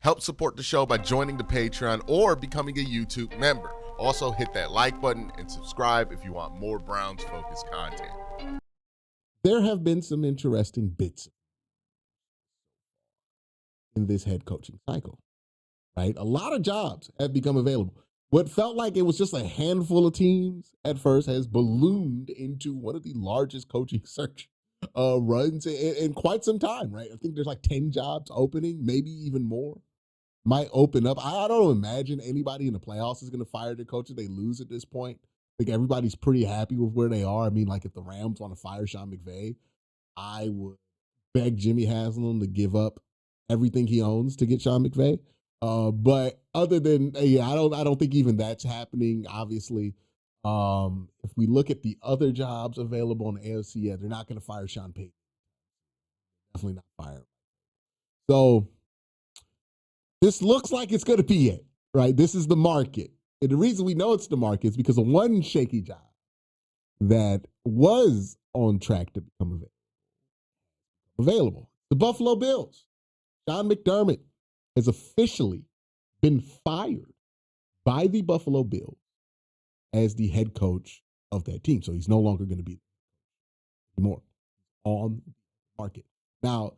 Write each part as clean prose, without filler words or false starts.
Help support the show by joining the Patreon or becoming a YouTube member. Also, hit that like button and subscribe if you want more Browns-focused content. There have been some interesting bits in this head coaching cycle, right? A lot of jobs have become available. What felt like it was just a handful of teams at first has ballooned into one of the largest coaching search runs in quite some time, right? I think there's like 10 jobs opening, maybe even more. Might open up. I don't imagine anybody in the playoffs is going to fire their coach if they lose at this point. I think everybody's pretty happy with where they are. I mean, like if the Rams want to fire Sean McVay, I would beg Jimmy Haslam to give up everything he owns to get Sean McVay. But other than I don't think even that's happening. Obviously, if we look at the other jobs available in the AFC, yeah, they're not going to fire Sean Payton. Definitely not fire him. So this looks like it's going to be it, right? This is the market. And the reason we know it's the market is because of one shaky job that was on track to become available. The Buffalo Bills. Sean McDermott has officially been fired by the Buffalo Bills as the head coach of that team. So he's no longer going to be anymore on the market. Now,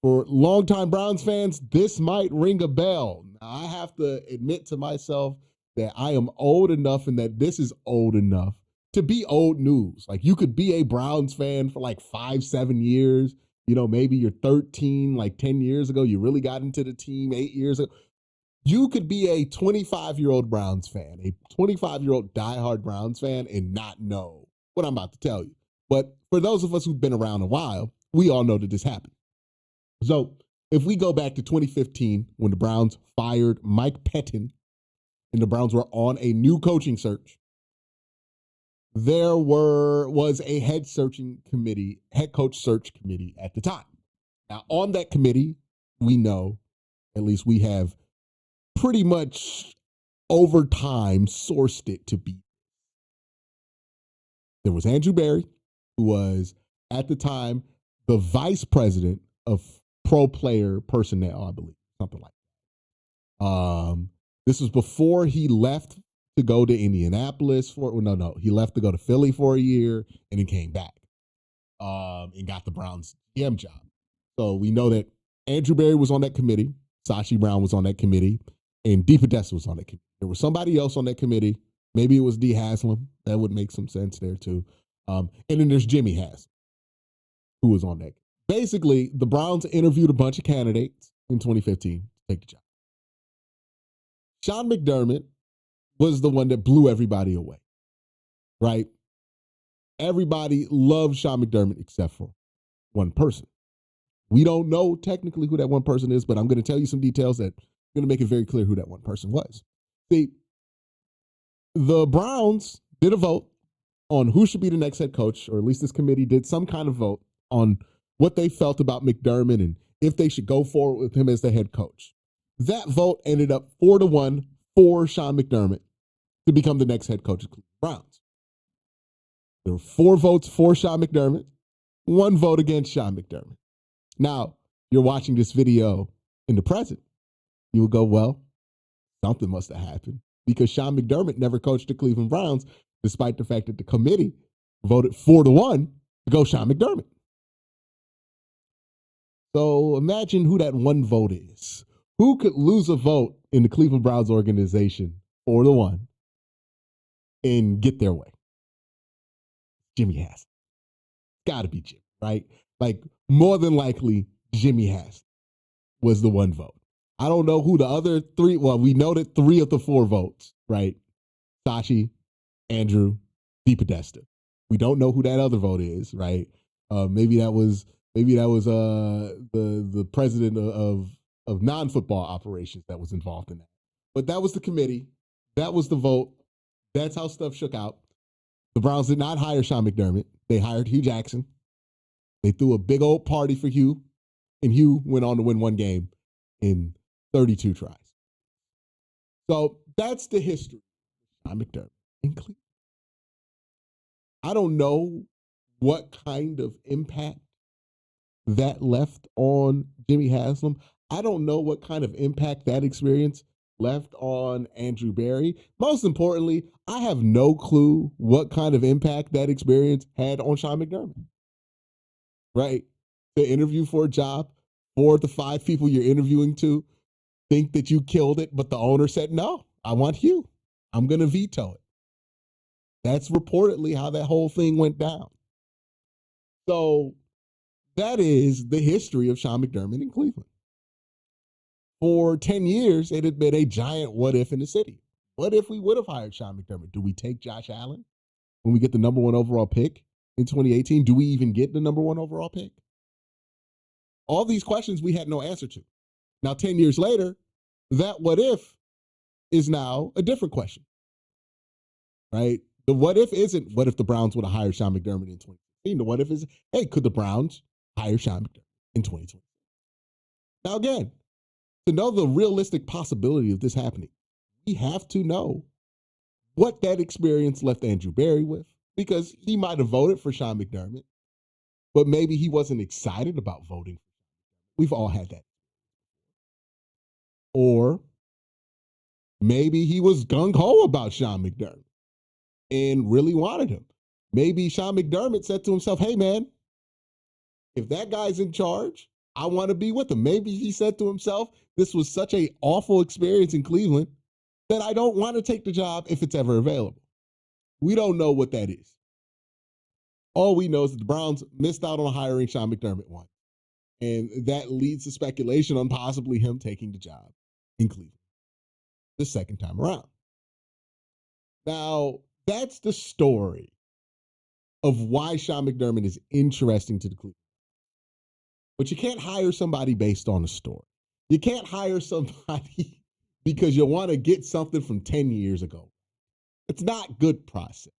for longtime Browns fans, this might ring a bell. Now, I have to admit to myself that I am old enough and that this is old enough to be old news. Like you could be a Browns fan for like 5-7 years. You know, maybe you're 13, like 10 years ago, you really got into the team 8 years ago. You could be a 25-year-old Browns fan, a 25-year-old diehard Browns fan and not know what I'm about to tell you. But for those of us who've been around a while, we all know that this happened. So if we go back to 2015, when the Browns fired Mike Pettin and the Browns were on a new coaching search, there was a head coach search committee at the time. Now, on that committee, we know, at least we have pretty much over time sourced it to be. There was Andrew Berry, who was at the time the vice president of pro player personnel, I believe, something like that. This was before he left to go to Indianapolis he left to go to Philly for a year and then came back and got the Browns GM job. So we know that Andrew Berry was on that committee, Sashi Brown was on that committee, and Dee Podesta was on that committee. There was somebody else on that committee. Maybe it was Dee Haslam. That would make some sense there too. And then there's Jimmy Haslam, who was on that. Basically, the Browns interviewed a bunch of candidates in 2015 to take the job. Sean McDermott was the one that blew everybody away, right? Everybody loved Sean McDermott except for one person. We don't know technically who that one person is, but I'm going to tell you some details that are going to make it very clear who that one person was. See, the Browns did a vote on who should be the next head coach, or at least this committee did some kind of vote on what they felt about McDermott and if they should go forward with him as the head coach. That vote ended up 4-1 for Sean McDermott to become the next head coach of the Browns. There were 4 votes for Sean McDermott, 1 vote against Sean McDermott. Now, you're watching this video in the present. You will go, well, something must have happened because Sean McDermott never coached the Cleveland Browns, despite the fact that the committee voted 4-1 to go Sean McDermott. So imagine who that one vote is. Who could lose a vote in the Cleveland Browns organization 4-1 and get their way? Jimmy Haslam. Got to be Jimmy, right? Like, more than likely, Jimmy Haslam was the one vote. I don't know who the other 3, well, we know that 3 of the 4 votes, right? Sashi, Andrew, Dee Podesta. We don't know who that other vote is, right? Maybe that was the president of non-football operations that was involved in that. But that was the committee. That was the vote. That's how stuff shook out. The Browns did not hire Sean McDermott. They hired Hugh Jackson. They threw a big old party for Hugh, and Hugh went on to win 1 game in 32 tries. So that's the history of Sean McDermott in Cleveland. I don't know what kind of impact that left on Jimmy Haslam. I don't know what kind of impact that experience left on Andrew Berry. Most importantly, I have no clue what kind of impact that experience had on Sean McDermott, right? The interview for a job, 4 to 5 people you're interviewing to think that you killed it, but the owner said, no, I want you. I'm going to veto it. That's reportedly how that whole thing went down. So that is the history of Sean McDermott in Cleveland. For 10 years, it had been a giant what if in the city. What if we would have hired Sean McDermott? Do we take Josh Allen when we get the number one overall pick in 2018? Do we even get the number one overall pick? All these questions we had no answer to. Now, 10 years later, that what if is now a different question, right? The what if isn't what if the Browns would have hired Sean McDermott in 2016. The what if is, hey, could the Browns hire Sean McDermott in 2020? Now, again, to know the realistic possibility of this happening, we have to know what that experience left Andrew Berry with, because he might have voted for Sean McDermott, but maybe he wasn't excited about voting. We've all had that. Or maybe he was gung-ho about Sean McDermott and really wanted him. Maybe Sean McDermott said to himself, hey, man, if that guy's in charge, I want to be with him. Maybe he said to himself, this was such an awful experience in Cleveland that I don't want to take the job if it's ever available. We don't know what that is. All we know is that the Browns missed out on hiring Sean McDermott once. And that leads to speculation on possibly him taking the job in Cleveland the second time around. Now, that's the story of why Sean McDermott is interesting to the Cleveland. But you can't hire somebody based on a story. You can't hire somebody because you want to get something from 10 years ago. It's not good process,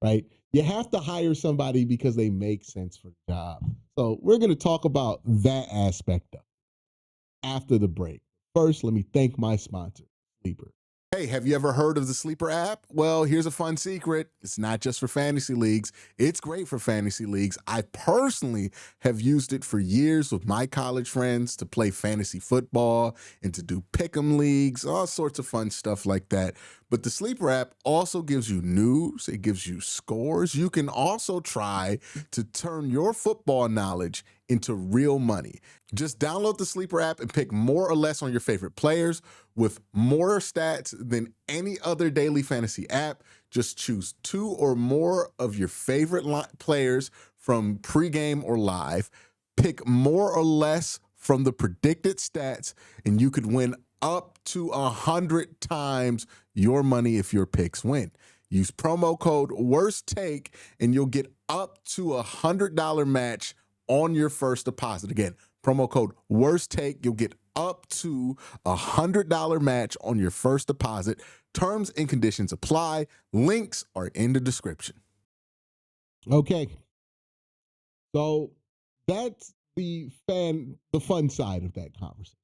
right? You have to hire somebody because they make sense for the job. So we're going to talk about that aspect of it after the break. First, let me thank my sponsor, Sleeper. Hey, have you ever heard of the Sleeper app? Well, here's a fun secret. It's not just for fantasy leagues. It's great for fantasy leagues. I personally have used it for years with my college friends to play fantasy football and to do pick'em leagues, all sorts of fun stuff like that. But the Sleeper app also gives you news. It gives you scores. You can also try to turn your football knowledge into real money. Just download the Sleeper app and pick more or less on your favorite players with more stats than any other daily fantasy app. Just choose 2 or more of your favorite players from pregame or live. Pick more or less from the predicted stats, and you could win up to 100 times your money if your picks win. Use promo code WORSTTAKE, and you'll get up to $100 match on your first deposit. Again, promo code WORSTTAKE. You'll get up to $100 match on your first deposit. Terms and conditions apply. Links are in the description. Okay. So that's the fun side of that conversation.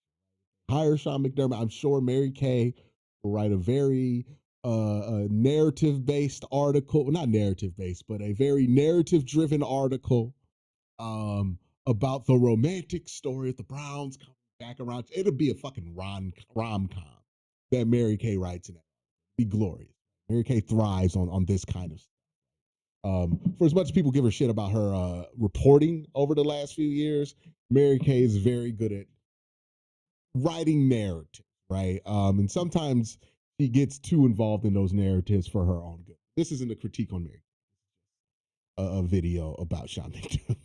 Hire Sean McDermott. I'm sure Mary Kay will write a very narrative-based article. Not narrative-based, but a very narrative-driven article about the romantic story of the Browns coming back around. It'll be a fucking rom-com that Mary Kay writes in it. Be glorious. Mary Kay thrives on this kind of stuff. For as much as people give her shit about her reporting over the last few years, Mary Kay is very good at writing narrative, right? And sometimes she gets too involved in those narratives for her own good. This isn't a critique on Mary. A video about Sean McDermott.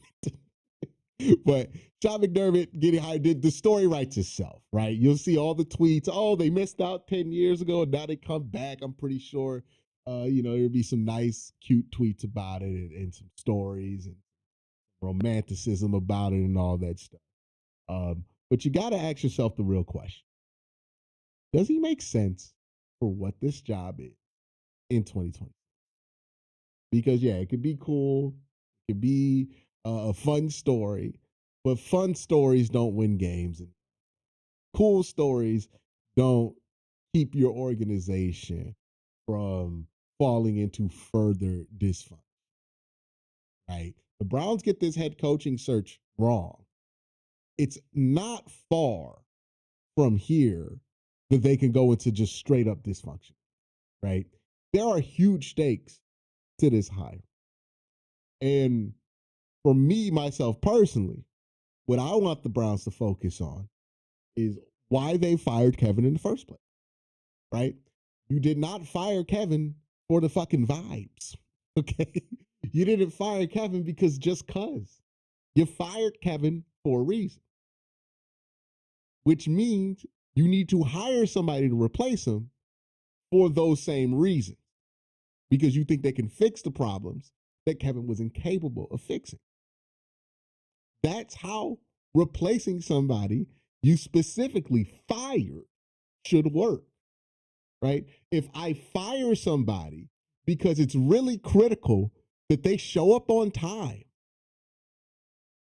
But Sean McDermott getting hired, the story writes itself, right? You'll see all the tweets. Oh, they missed out 10 years ago, and now they come back. I'm pretty sure, there'll be some nice, cute tweets about it and some stories and romanticism about it and all that stuff. But you got to ask yourself the real question. Does he make sense for what this job is in 2020? Because, yeah, it could be cool. It could be a fun story, but fun stories don't win games. And cool stories don't keep your organization from falling into further dysfunction, right? The Browns get this head coaching search wrong. It's not far from here that they can go into just straight up dysfunction, right? There are huge stakes to this hire. And for me, myself personally, what I want the Browns to focus on is why they fired Kevin in the first place, right? You did not fire Kevin for the fucking vibes, okay? You didn't fire Kevin because just cuz. You fired Kevin for a reason, which means you need to hire somebody to replace him for those same reasons because you think they can fix the problems that Kevin was incapable of fixing. That's how replacing somebody you specifically fired should work, right? If I fire somebody because it's really critical that they show up on time,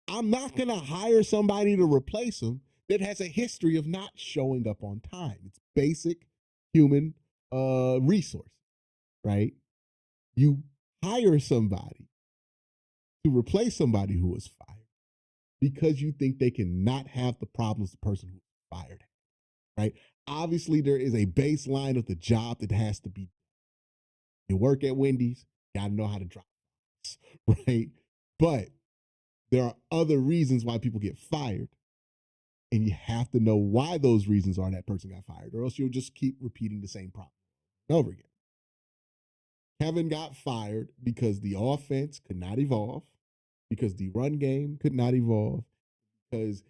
I'm not going to hire somebody to replace them that has a history of not showing up on time. It's basic human resource, right? You hire somebody to replace somebody who was fired because you think they cannot have the problems the person who was fired had, right? Obviously, there is a baseline of the job that has to be. You work at Wendy's, you gotta know how to drive, right? But there are other reasons why people get fired, and you have to know why those reasons are that person got fired, or else you'll just keep repeating the same problem over again. Kevin got fired because the offense could not evolve, because the run game could not evolve, because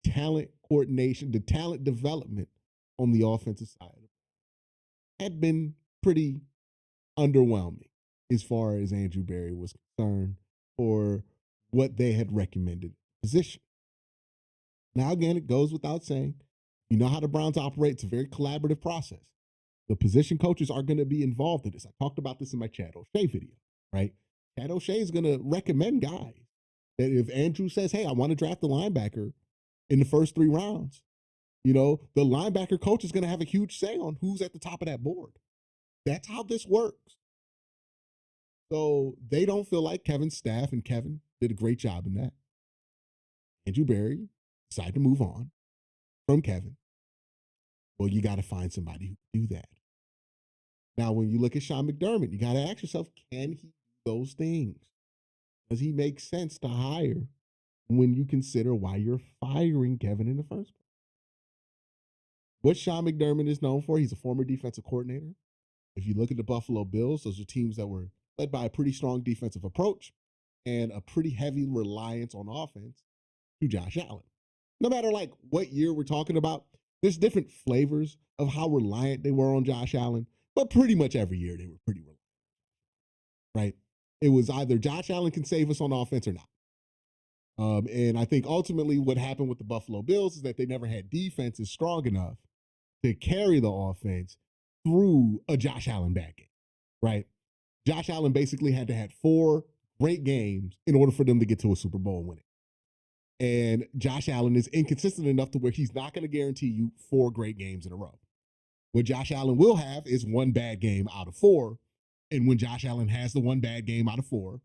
talent coordination, the talent development on the offensive side had been pretty underwhelming as far as Andrew Berry was concerned or what they had recommended position. Now, again, it goes without saying, you know how the Browns operate. It's a very collaborative process. The position coaches are going to be involved in this. I talked about this in my Chad O'Shea video, right? Chad O'Shea is going to recommend guys that if Andrew says, hey, I want to draft a linebacker in the first 3 rounds, you know, the linebacker coach is going to have a huge say on who's at the top of that board. That's how this works. So they don't feel like Kevin's staff, and Kevin did a great job in that. Andrew Berry decided to move on from Kevin. Well, you got to find somebody who can do that. Now, when you look at Sean McDermott, you got to ask yourself, can he do those things? Does he make sense to hire when you consider why you're firing Kevin in the first place? What Sean McDermott is known for, he's a former defensive coordinator. If you look at the Buffalo Bills, those are teams that were led by a pretty strong defensive approach and a pretty heavy reliance on offense to Josh Allen. No matter like what year we're talking about, there's different flavors of how reliant they were on Josh Allen, but pretty much every year they were pretty reliant, right? It was either Josh Allen can save us on offense or not. And I think ultimately what happened with the Buffalo Bills is that they never had defenses strong enough to carry the offense through a Josh Allen bad game, right? Josh Allen basically had to have 4 great games in order for them to get to a Super Bowl and win it. And Josh Allen is inconsistent enough to where he's not going to guarantee you 4 great games in a row. What Josh Allen will have is 1 bad game out of 4. And when Josh Allen has the 1 bad game out of 4,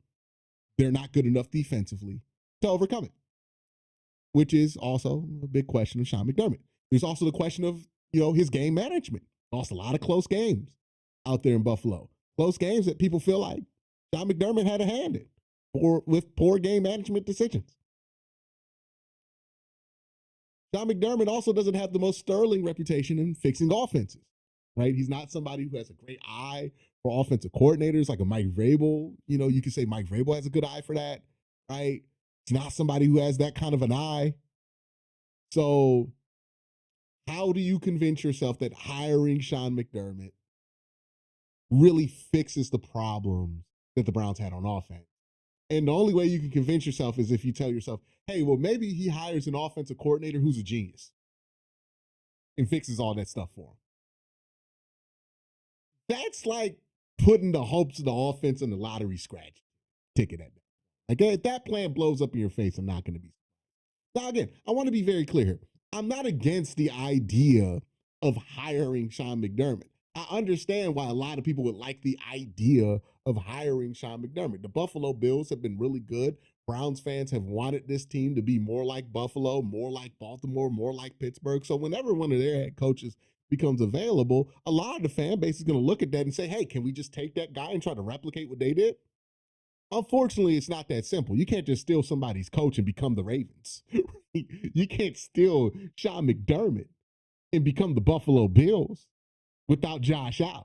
they're not good enough defensively to overcome it, which is also a big question of Sean McDermott. There's also the question of, you know, his game management. Lost a lot of close games out there in Buffalo. Close games that people feel like Sean McDermott had a hand in or with poor game management decisions. Sean McDermott also doesn't have the most sterling reputation in fixing offenses, right? He's not somebody who has a great eye for offensive coordinators like a Mike Vrabel. You know, you could say Mike Vrabel has a good eye for that, right? It's not somebody who has that kind of an eye. So how do you convince yourself that hiring Sean McDermott really fixes the problems that the Browns had on offense? And the only way you can convince yourself is if you tell yourself, hey, well, maybe he hires an offensive coordinator who's a genius and fixes all that stuff for him. That's like putting the hopes of the offense in the lottery scratch ticket at that. Like, if that plan blows up in your face, I'm not going to be. Now, again, I want to be very clear here. I'm not against the idea of hiring Sean McDermott. I understand why a lot of people would like the idea of hiring Sean McDermott. The Buffalo Bills have been really good Browns fans have wanted this team to be more like Buffalo, more like Baltimore, more like Pittsburgh. So whenever one of their head coaches becomes available, a lot of the fan base is going to look at that and say, hey, can we just take that guy and try to replicate what they did? Unfortunately, it's not that simple. You can't just steal somebody's coach and become the Ravens. You can't steal Sean McDermott and become the Buffalo Bills without Josh Allen,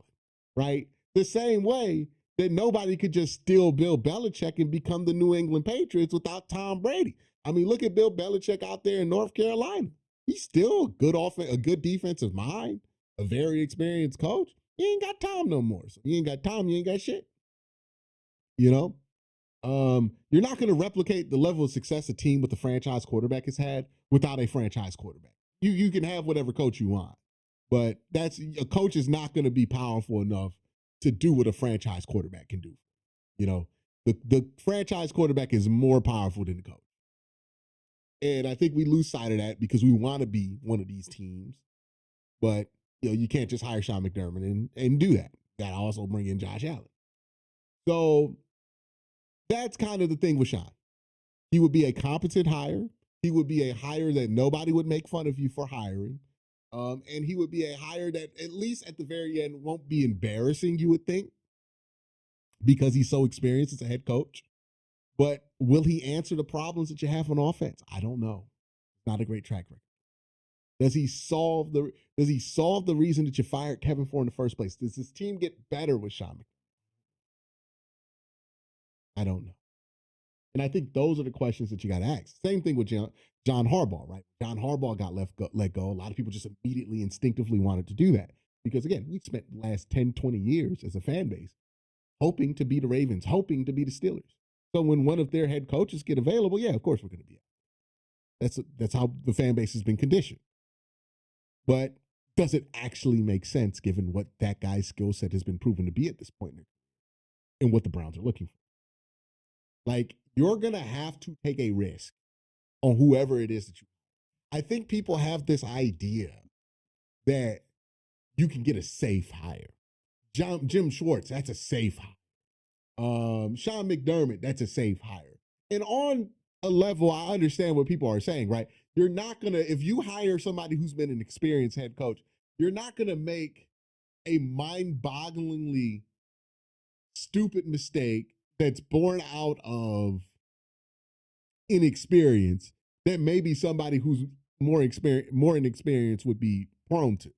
right? The same way that nobody could just steal Bill Belichick and become the New England Patriots without Tom Brady. I mean, look at Bill Belichick out there in North Carolina. He's still a good a good defensive mind, a very experienced coach. He ain't got Tom no more. So you ain't got Tom, you ain't got shit. You know? You're not going to replicate the level of success a team with a franchise quarterback has had without a franchise quarterback. You can have whatever coach you want, but that's a coach is not going to be powerful enough to do what a franchise quarterback can do. You know, the franchise quarterback is more powerful than the coach, and I think we lose sight of that because we want to be one of these teams, but you can't just hire Sean McDermott and do that. You got to also bring in Josh Allen. So that's kind of the thing with Sean. He would be a competent hire. He would be a hire that nobody would make fun of you for hiring. And he would be a hire that, at least at the very end, won't be embarrassing, you would think, because he's so experienced as a head coach. But will he answer the problems that you have on offense? I don't know. Not a great track record. Does he solve the reason that you fired Kevin for in the first place? Does this team get better with Sean? I don't know. And I think those are the questions that you got to ask. Same thing with John Harbaugh, right? John Harbaugh got let go. A lot of people just immediately, instinctively wanted to do that because, again, we spent the last 10, 20 years as a fan base hoping to be the Ravens, hoping to be the Steelers. So when one of their head coaches get available, yeah, of course we're going to be out. That's how the fan base has been conditioned. But does it actually make sense given what that guy's skill set has been proven to be at this point and what the Browns are looking for? Like, you're going to have to take a risk on whoever it is that you. I think people have this idea that you can get a safe hire. Jim Schwartz, that's a safe hire. Sean McDermott, that's a safe hire. And on a level, I understand what people are saying, right? You're not going to, if you hire somebody who's been an experienced head coach, you're not going to make a mind-bogglingly stupid mistake that's born out of inexperience that maybe somebody who's more inexperienced would be prone to,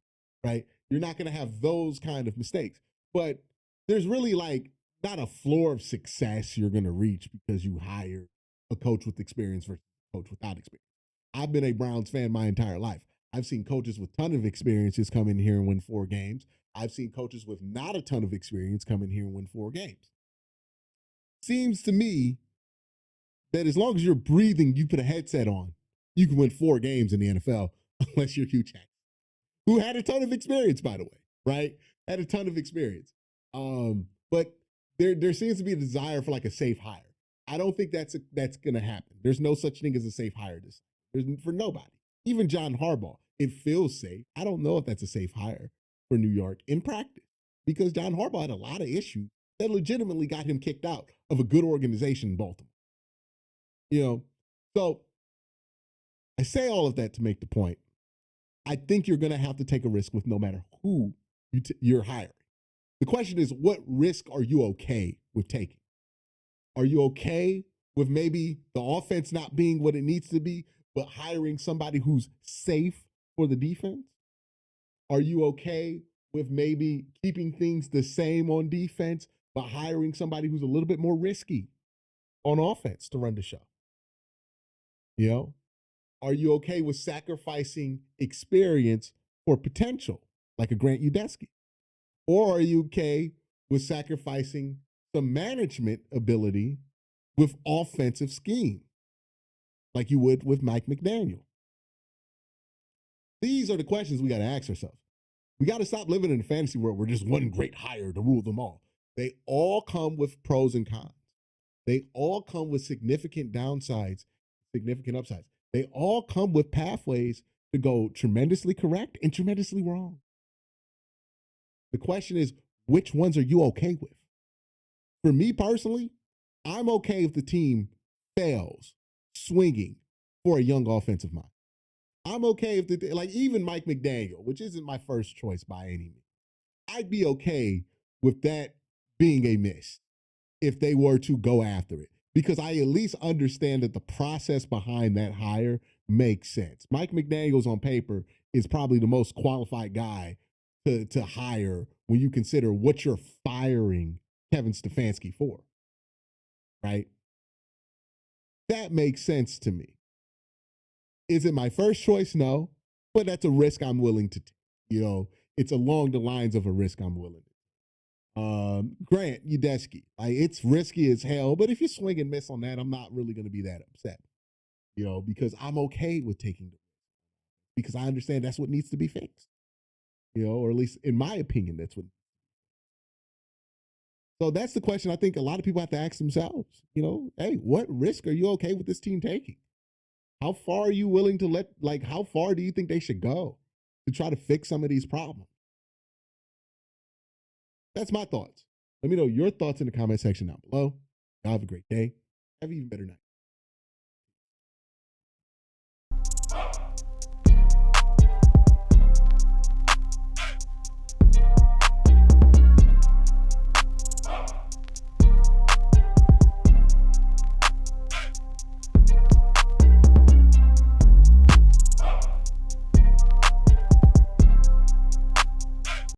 right? You're not going to have those kind of mistakes. But there's really like not a floor of success you're going to reach because you hire a coach with experience versus a coach without experience. I've been a Browns fan my entire life. I've seen coaches with a ton of experiences come in here and win 4 games. I've seen coaches with not a ton of experience come in here and win 4 games. Seems to me that as long as you're breathing, you put a headset on, you can win 4 games in the NFL, unless you're Hugh Jackson, who had a ton of experience, by the way, right? Had a ton of experience. But there seems to be a desire for like a safe hire. I don't think that's going to happen. There's no such thing as a safe hire for nobody. Even John Harbaugh, it feels safe. I don't know if that's a safe hire for New York in practice because John Harbaugh had a lot of issues that legitimately got him kicked out of a good organization in Baltimore. So I say all of that to make the point. I think you're going to have to take a risk with no matter who you're hiring. The question is, what risk are you okay with taking? Are you okay with maybe the offense not being what it needs to be, but hiring somebody who's safe for the defense? Are you okay with maybe keeping things the same on defense, but hiring somebody who's a little bit more risky on offense to run the show? Are you okay with sacrificing experience for potential, like a Grant Udesky? Or are you okay with sacrificing some management ability with offensive scheme, like you would with Mike McDaniel? These are the questions we got to ask ourselves. We got to stop living in a fantasy world where there's one great hire to rule them all. They all come with pros and cons. They all come with significant downsides, significant upsides. They all come with pathways to go tremendously correct and tremendously wrong. The question is, which ones are you okay with? For me personally, I'm okay if the team fails swinging for a young offensive mind. I'm okay if even Mike McDaniel, which isn't my first choice by any means, I'd be okay with that being a miss if they were to go after it, because I at least understand that the process behind that hire makes sense. Mike McDaniels on paper is probably the most qualified guy to hire when you consider what you're firing Kevin Stefanski for, right? That makes sense to me. Is it my first choice? No, but that's a risk I'm willing to take. It's along the lines of a risk I'm willing to. Grant Udesky, it's risky as hell, but if you swing and miss on that, I'm not really going to be that upset, because I'm okay with taking the risk because I understand that's what needs to be fixed, or at least in my opinion, that's what. So that's the question I think a lot of people have to ask themselves. Hey, what risk are you okay with this team taking? How far are you willing to how far do you think they should go to try to fix some of these problems? That's my thoughts. Let me know your thoughts in the comment section down below. Y'all have a great day. Have an even better night.